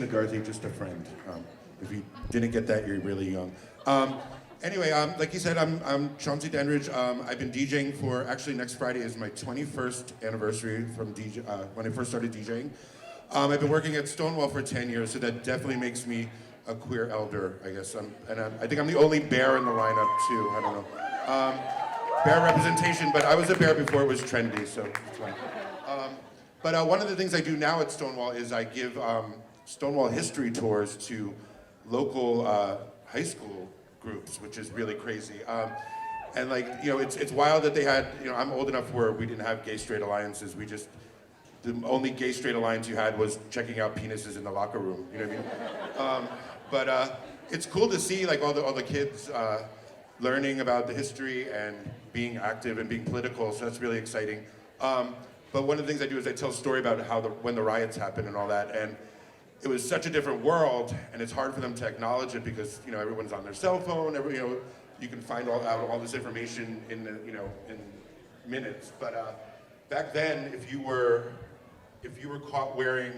McCarthy, just a friend. If you didn't get that, you're really young. Anyway, like you said, I'm Chauncey Dandridge. I've been DJing for, actually next Friday is my 21st anniversary from when I first started DJing. I've been working at Stonewall for 10 years, so that definitely makes me a queer elder, I guess. I think I'm the only bear in the lineup too, I don't know. Bear representation, but I was a bear before it was trendy, so it's fine. But one of the things I do now at Stonewall is I give Stonewall history tours to local high school groups, which is really crazy. And like, you know, it's wild that they had, you know, I'm old enough where we didn't have gay-straight alliances. The only gay-straight alliance you had was checking out penises in the locker room, you know what I mean? But it's cool to see like all the kids learning about the history and being active and being political, so that's really exciting. But one of the things I do is I tell a story about when the riots happened and all that, and it was such a different world, and it's hard for them to acknowledge it because, you know, everyone's on their cell phone. You can find all this information in minutes. But back then, if you were caught wearing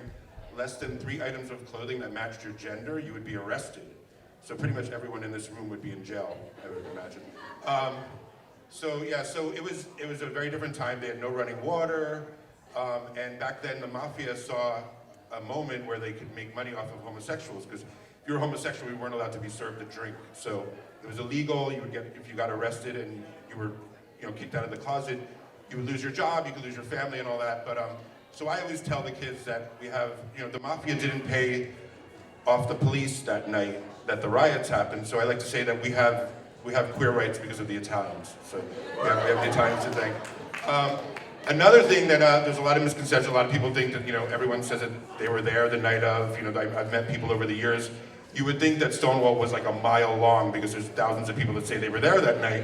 less than 3 items of clothing that matched your gender, you would be arrested. So pretty much everyone in this room would be in jail, I would imagine. So it was a very different time. They had no running water, and back then the mafia saw a moment where they could make money off of homosexuals, because if you were homosexual, you weren't allowed to be served a drink. So it was illegal. If you got arrested and you were, you know, kicked out of the closet, you would lose your job, you could lose your family and all that. But so I always tell the kids that we have, you know, the mafia didn't pay off the police that night that the riots happened. So I like to say that we have queer rights because of the Italians. So we have the Italians to thank. Another thing that there's a lot of misconceptions. A lot of people think that, you know, everyone says that they were there the night of. You know, I've met people over the years. You would think that Stonewall was like a mile long because there's thousands of people that say they were there that night.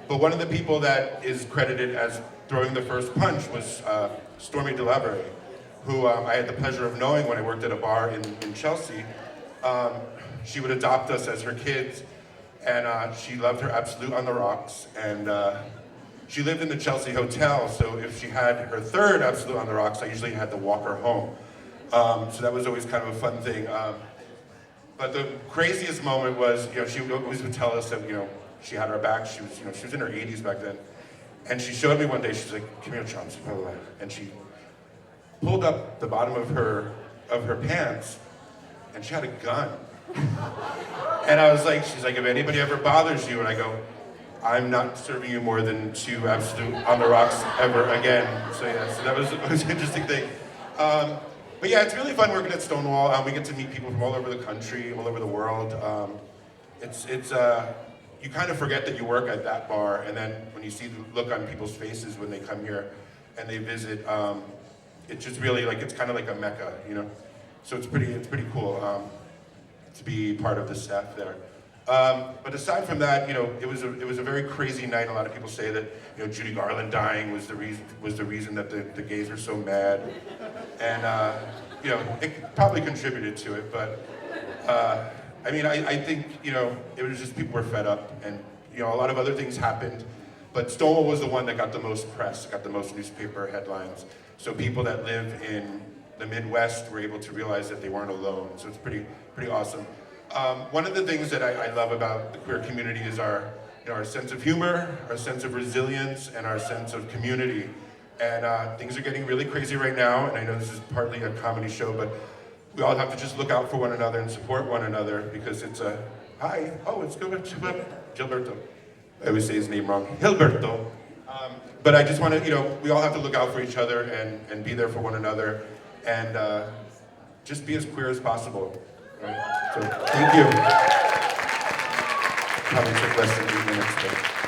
But one of the people that is credited as throwing the first punch was Stormy DeLavery, who I had the pleasure of knowing when I worked at a bar in Chelsea. She would adopt us as her kids, and she loved her Absolute on the rocks, and she lived in the Chelsea Hotel, so if she had her third Absolute on the rocks, I usually had to walk her home. So that was always kind of a fun thing. But the craziest moment was, you know, she always would tell us that, you know, she had our back. She was in her 80s back then, and she showed me one day. She's like, "Come here, Chauncey," and she pulled up the bottom of her pants, and she had a gun. And I was like, she's like, "If anybody ever bothers you," and I go, "I'm not serving you more than 2 Absolute on the rocks ever again." So yeah, so that was an interesting thing. But yeah, it's really fun working at Stonewall. We get to meet people from all over the country, all over the world. You kind of forget that you work at that bar, and then when you see the look on people's faces when they come here and they visit, it's just really like, it's kind of like a mecca, you know. So it's pretty cool to be part of the staff there. But aside from that, you know, it was a very crazy night. A lot of people say that, you know, Judy Garland dying was the reason that the gays are so mad, and you know, it probably contributed to it. But I mean, I think, you know, it was just people were fed up, and you know, a lot of other things happened. But Stonewall was the one that got the most press, got the most newspaper headlines. So people that live in the Midwest were able to realize that they weren't alone. So it's pretty awesome. One of the things that I love about the queer community is our sense of humor, our sense of resilience, and our sense of community. And things are getting really crazy right now, and I know this is partly a comedy show, but we all have to just look out for one another and support one another, because it's it's Gilberto. I always say his name wrong, Gilberto. But I just want to, you know, we all have to look out for each other and be there for one another, and just be as queer as possible. Right? So, thank you. Probably took less than 8 minutes, but.